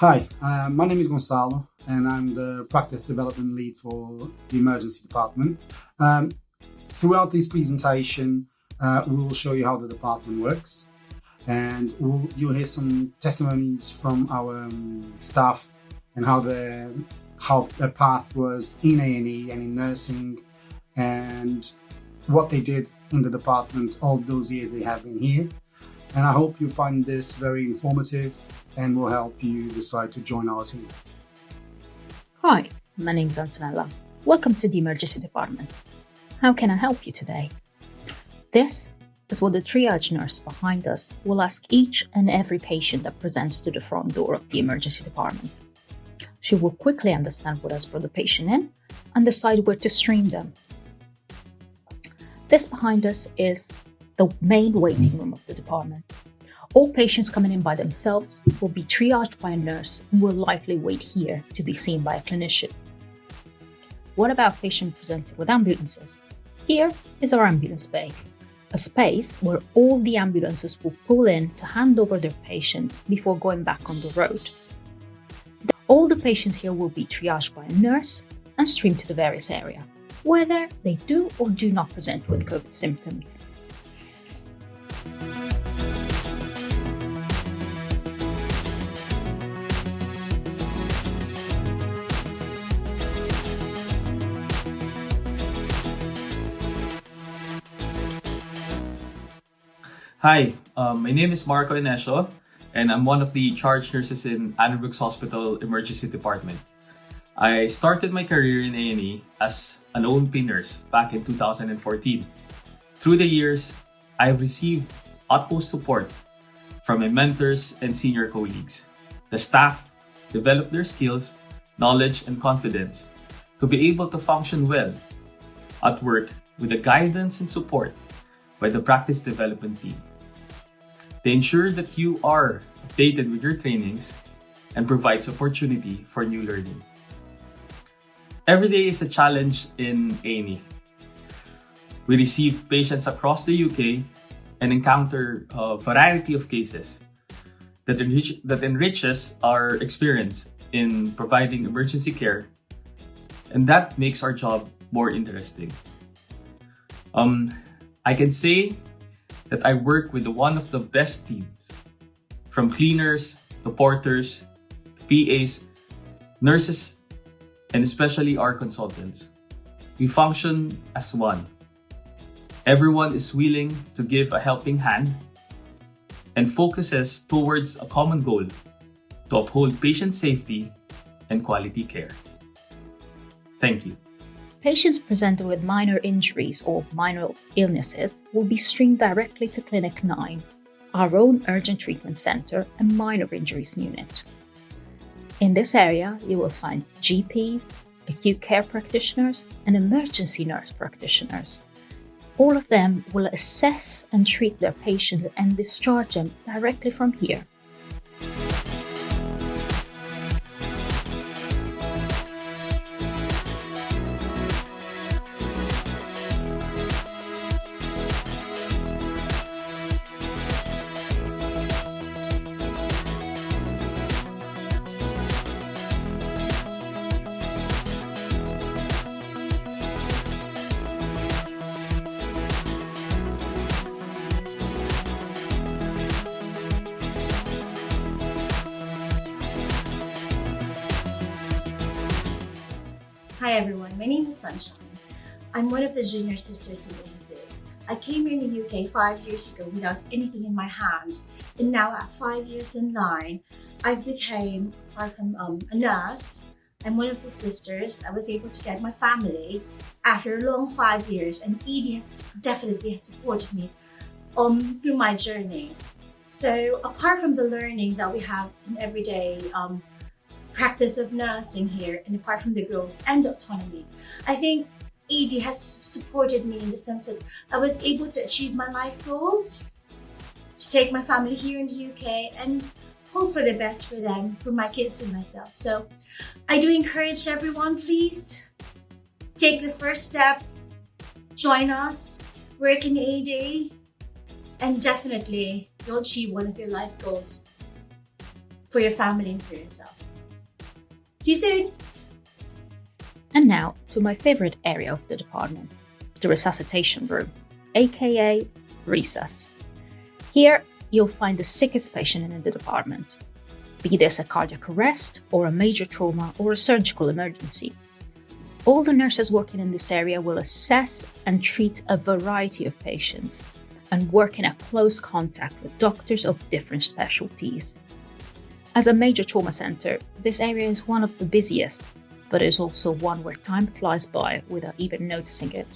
Hi, my name is Gonzalo, and I'm the practice development lead for the emergency department. Um, Throughout this presentation, we will show you how the department works, and you'll hear some testimonies from our staff and how their path was in A&E and in nursing, and what they did in the department all those years they have been here. And I hope you find this very informative and will help you decide to join our team. Hi, my name is Antonella. Welcome to the Emergency Department. How can I help you today? This is what the triage nurse behind us will ask each and every patient that presents to the front door of the Emergency Department. She will quickly understand what has brought the patient in and decide where to stream them. This behind us is the main waiting room of the department. All patients coming in by themselves will be triaged by a nurse and will likely wait here to be seen by a clinician. What about patients presenting with ambulances? Here is our ambulance bay, a space where all the ambulances will pull in to hand over their patients before going back on the road. All the patients here will be triaged by a nurse and streamed to the various areas, whether they do or do not present with COVID symptoms. Hi, my name is Marco Inesio, and I'm one of the charge nurses in Annenbrooks Hospital Emergency Department. I started my career in A&E as an O&P nurse back in 2014. Through the years, I've received utmost support from my mentors and senior colleagues. The staff developed their skills, knowledge, and confidence to be able to function well at work with the guidance and support by the practice development team. They ensure that you are updated with your trainings and provides opportunity for new learning. Every day is a challenge in A&E. We receive patients across the UK and encounter a variety of cases that enriches our experience in providing emergency care, and that makes our job more interesting. I can say that I work with one of the best teams, from cleaners to porters, to PAs, nurses, and especially our consultants. We function as one. Everyone is willing to give a helping hand and focuses towards a common goal to uphold patient safety and quality care. Thank you. Patients presenting with minor injuries or minor illnesses will be streamed directly to Clinic 9, our own urgent treatment center and minor injuries unit. In this area, you will find GPs, acute care practitioners, and emergency nurse practitioners. All of them will assess and treat their patients and discharge them directly from here. Hi everyone, my name is Sunshine. I'm one of the junior sisters in India. I came here in the UK 5 years ago without anything in my hand, and now at 5 years in line, I've become, apart from a nurse, I'm one of the sisters. I was able to get my family after a long 5 years, and ED has definitely supported me through my journey. So apart from the learning that we have in everyday practice of nursing here, and apart from the growth and the autonomy, I think ED has supported me in the sense that I was able to achieve my life goals, to take my family here in the UK and hope for the best for them, for my kids and myself. So I do encourage everyone, please take the first step, join us, work in ED, and definitely you'll achieve one of your life goals. for your family and for yourself. See you soon! And now to my favorite area of the department, the resuscitation room, aka resus. Here you'll find the sickest patient in the department, be this a cardiac arrest or a major trauma or a surgical emergency. All the nurses working in this area will assess and treat a variety of patients and work in a close contact with doctors of different specialties. As a major trauma center, this area is one of the busiest, but is also one where time flies by without even noticing it.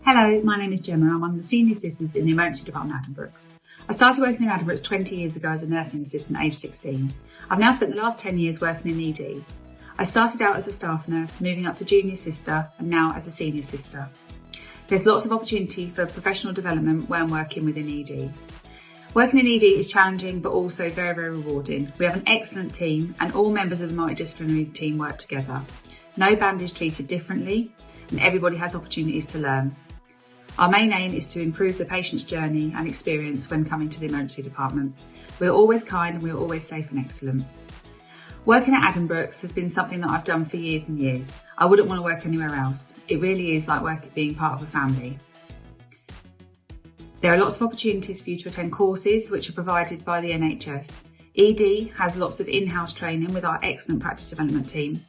Hello, my name is Gemma. I'm one of the senior assistants in the emergency department at Addenbrooke's. I started working in Addenbrooke's 20 years ago as a nursing assistant at age 16. I've now spent the last 10 years working in ED. I started out as a staff nurse, moving up to junior sister, and now as a senior sister. There's lots of opportunity for professional development when working within ED. Working in ED is challenging but also very, very rewarding. We have an excellent team and all members of the multidisciplinary team work together. No band is treated differently and everybody has opportunities to learn. Our main aim is to improve the patient's journey and experience when coming to the emergency department. We're always kind and we're always safe and excellent. Working at Addenbrooke's has been something that I've done for years and years. I wouldn't want to work anywhere else. It really is like being part of a family. There are lots of opportunities for you to attend courses which are provided by the NHS. ED has lots of in-house training with our excellent practice development team,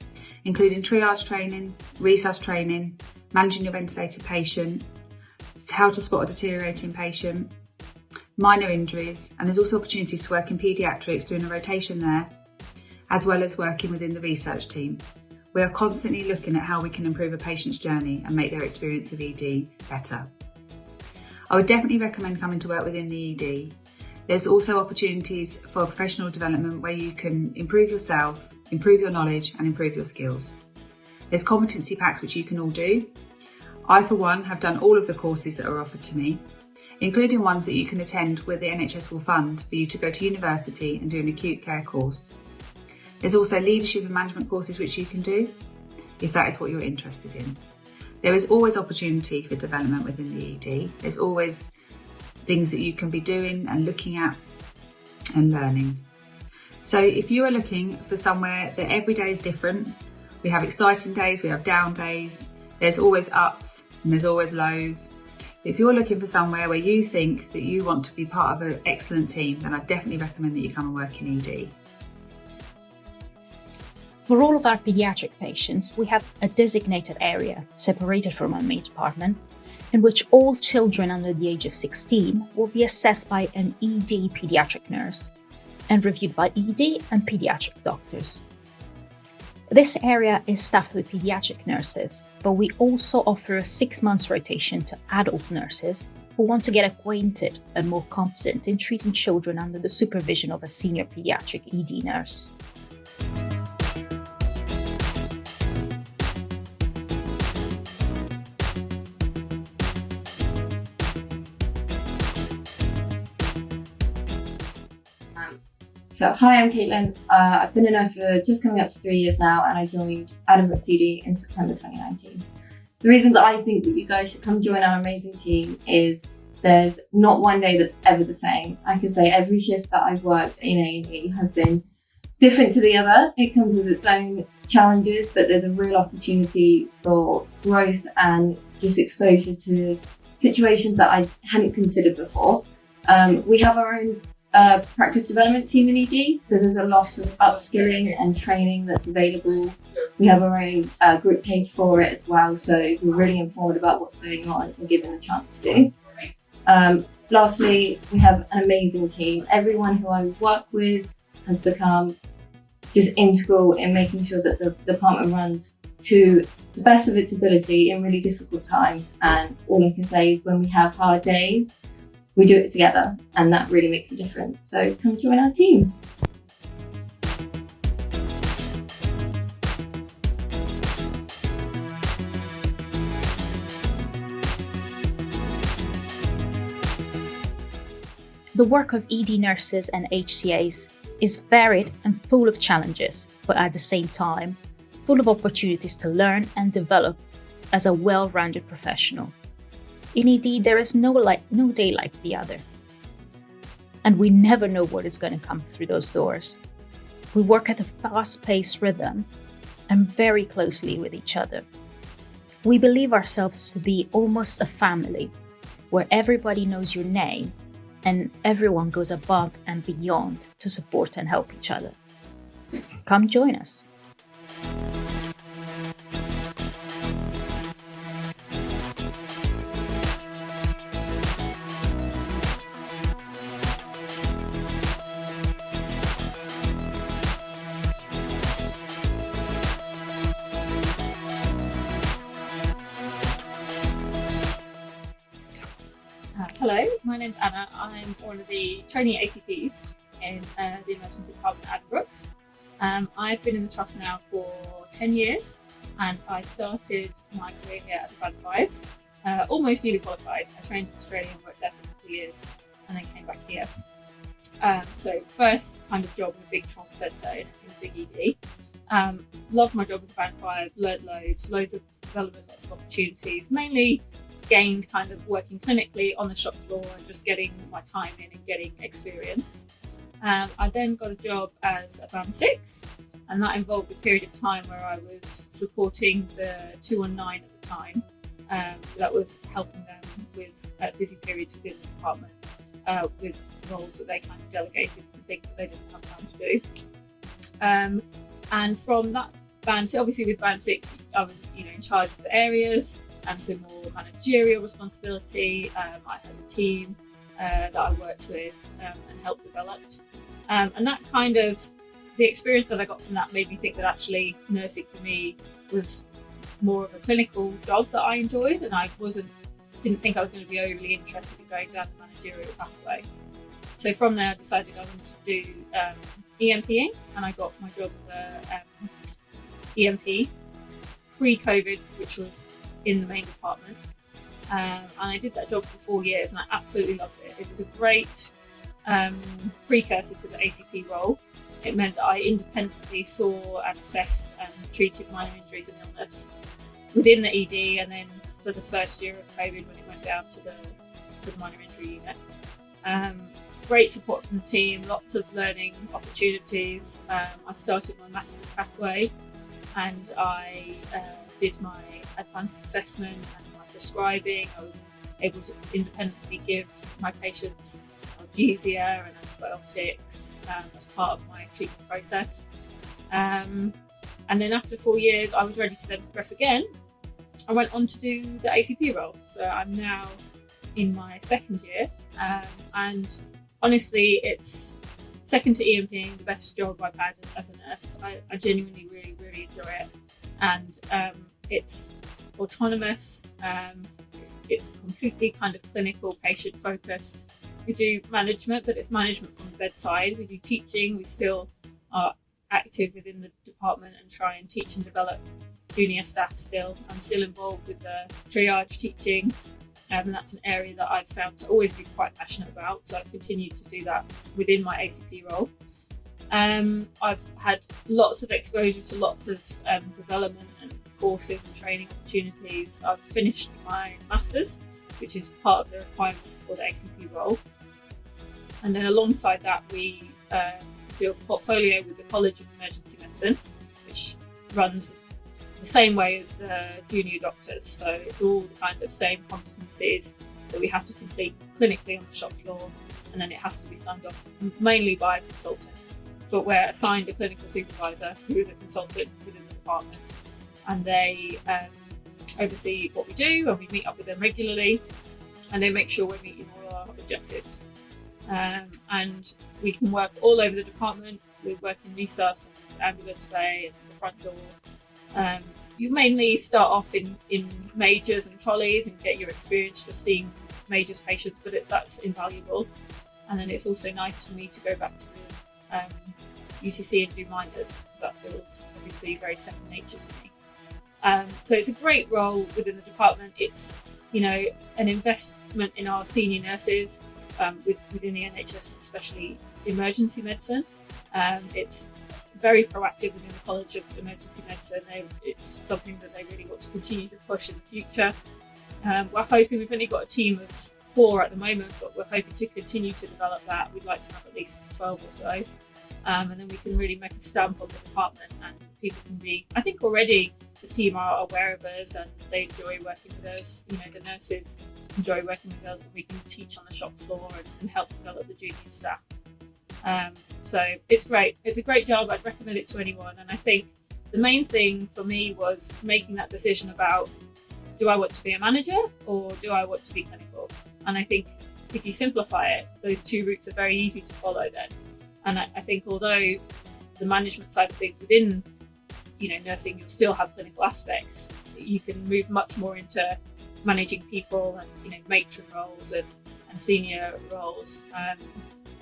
including triage training, resus training, managing your ventilated patient, how to spot a deteriorating patient, minor injuries, and there's also opportunities to work in paediatrics doing a rotation there, as well as working within the research team. We are constantly looking at how we can improve a patient's journey and make their experience of ED better. I would definitely recommend coming to work within the ED. There's also opportunities for professional development where you can improve yourself, improve your knowledge and improve your skills. There's competency packs which you can all do. I, for one, have done all of the courses that are offered to me, including ones that you can attend where the NHS will fund for you to go to university and do an acute care course. There's also leadership and management courses which you can do, if that is what you're interested in. There is always opportunity for development within the ED. There's always things that you can be doing and looking at and learning. So if you are looking for somewhere that every day is different, we have exciting days, we have down days, there's always ups and there's always lows. If you're looking for somewhere where you think that you want to be part of an excellent team, then I definitely recommend that you come and work in ED. For all of our paediatric patients, we have a designated area separated from our main department in which all children under the age of 16 will be assessed by an ED paediatric nurse and reviewed by ED and paediatric doctors. This area is staffed with paediatric nurses, but we also offer a 6-month rotation to adult nurses who want to get acquainted and more confident in treating children under the supervision of a senior paediatric ED nurse. So, hi, I'm Caitlin. I've been a nurse for just coming up to 3 years now, and I joined Addenbrooke's ED in September 2019. The reason that I think that you guys should come join our amazing team is there's not one day that's ever the same. I can say every shift that I've worked in A&E has been different to the other. It comes with its own challenges, but there's a real opportunity for growth and just exposure to situations that I hadn't considered before. We have our own practice development team in ED, so there's a lot of upskilling and training that's available. We have our own group page for it as well, so we're really informed about what's going on and given the chance to do. Lastly, we have an amazing team. Everyone who I work with has become just integral in making sure that the department runs to the best of its ability in really difficult times, and all I can say is when we have hard days, we do it together, and that really makes a difference. So come join our team. The work of ED nurses and HCAs is varied and full of challenges, but at the same time, full of opportunities to learn and develop as a well-rounded professional. In ED, there is no day like the other. And we never know what is going to come through those doors. We work at a fast-paced rhythm and very closely with each other. We believe ourselves to be almost a family, where everybody knows your name and everyone goes above and beyond to support and help each other. Come join us. Hello, my name's Anna. I'm one of the trainee ACPs in the emergency department at Brooks. I've been in the trust now for 10 years and I started my career here as a band 5, almost newly qualified. I trained in Australia and worked there for a couple of years and then came back here. So first kind of job in a big trauma centre in a big ED. Loved my job as a band 5, learnt loads of development, lots of opportunities, mainly gained kind of working clinically on the shop floor and just getting my time in and getting experience. I then got a job as a band 6 and that involved a period of time where I was supporting the 219 at the time. So that was helping them with busy periods within the department with roles that they kind of delegated and things that they didn't have time to do. And from that band, so obviously with band 6 I was in charge of the areas. So more kind of managerial responsibility. I had a team that I worked with and helped develop. And that kind of, the experience that I got from that made me think that actually nursing for me was more of a clinical job that I enjoyed, and I didn't think I was going to be overly interested in going down the managerial pathway. So from there I decided I wanted to do EMPing, and I got my job as a EMP pre-COVID, which was in the main department, and I did that job for 4 years and I absolutely loved it. It was a great precursor to the ACP role. It meant that I independently saw and assessed and treated minor injuries and illness within the ED, and then for the first year of COVID when it went down to the minor injury unit. Great support from the team, lots of learning opportunities. I started my master's pathway and I did my advanced assessment and my prescribing. I was able to independently give my patients analgesia and antibiotics as part of my treatment process. And then after 4 years, I was ready to then progress again. I went on to do the ACP role. So I'm now in my 2nd year. And honestly, it's second to EMPing, the best job I've had as a nurse. I genuinely really enjoy it. And it's autonomous, it's completely kind of clinical, patient focused. We do management, but it's management from the bedside. We do teaching, we still are active within the department and try and teach and develop junior staff still. I'm still involved with the triage teaching, and that's an area that I've found to always be quite passionate about, so I've continued to do that within my ACP role. I've had lots of exposure to lots of development and courses and training opportunities. I've finished my master's, which is part of the requirement for the ACP role. And then alongside that, we do a portfolio with the College of Emergency Medicine, which runs the same way as the junior doctors. So it's all the kind of same competencies that we have to complete clinically on the shop floor, and then it has to be signed off mainly by a consultant. But we're assigned a clinical supervisor who is a consultant within the department, and they oversee what we do, and we meet up with them regularly, and they make sure we're meeting all our objectives. And we can work all over the department. We work in resus, ambulance bay, and the front door. You mainly start off in majors and trolleys and get your experience just seeing majors patients, but that's invaluable. And then it's also nice for me to go back to the UTC and do minors. That feels obviously very second nature to me. So it's a great role within the department. It's an investment in our senior nurses within the NHS, especially emergency medicine. It's very proactive within the College of Emergency Medicine. It's something that they really want to continue to push in the future. We're hoping, we've only got a team of 4 at the moment, but we're hoping to continue to develop that. We'd like to have at least 12 or so. And then we can really make a stamp on the department, and people can be, I think already the team are aware of us and they enjoy working with us. You know, the nurses enjoy working with us, and we can teach on the shop floor and help develop the junior staff. So it's great. It's a great job. I'd recommend it to anyone. And I think the main thing for me was making that decision about, do I want to be a manager or do I want to be clinical? And I think if you simplify it, those 2 routes are very easy to follow then. And I think although the management side of things within, you know, nursing, you'll still have clinical aspects, you can move much more into managing people and, you know, matron roles and senior roles.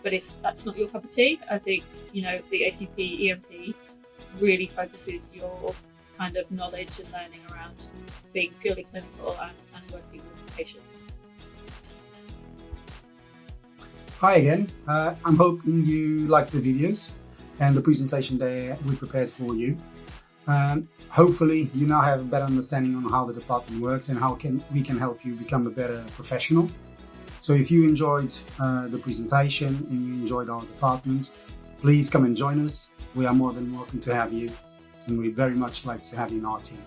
But if that's not your cup of tea, I think, you know, the ACP EMP really focuses your kind of knowledge and learning around being purely clinical and working with patients. Hi again. I'm hoping you liked the videos and the presentation there we prepared for you. Hopefully you now have a better understanding on how the department works and how we can help you become a better professional. So if you enjoyed the presentation and you enjoyed our department, please come and join us. We are more than welcome to have you, and we'd very much like to have you in our team.